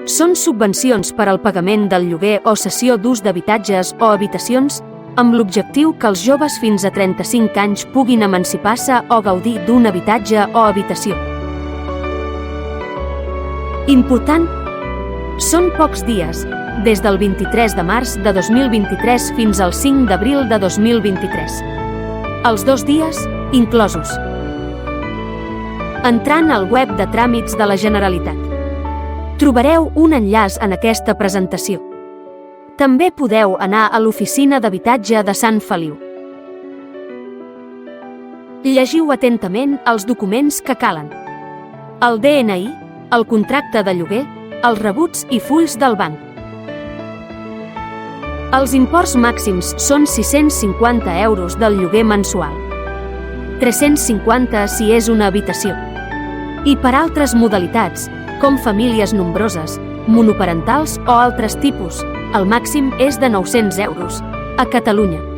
Són subvencions per al pagament del lloguer o cessió d'ús d'habitatges o habitacions amb l'objectiu que els joves fins a 35 anys puguin emancipar-se o gaudir d'un habitatge o habitació. Important: són pocs dies, des del 23 de març de 2023 fins al 5 d'abril de 2023. Els 2 dies inclosos. Entrant al web de tràmits de la Generalitat. Trobareu un enllaç en aquesta presentació. També podeu anar a l'Oficina d'Habitatge de Sant Feliu. Llegiu atentament els documents que calen: el DNI, el contracte de lloguer, els rebuts i fulls del banc. Els imports màxims són 650 euros del lloguer mensual, 350 si és una habitació. I per altres modalitats, com famílies nombroses, monoparentals o altres tipus, el màxim és de 900 euros, a Catalunya.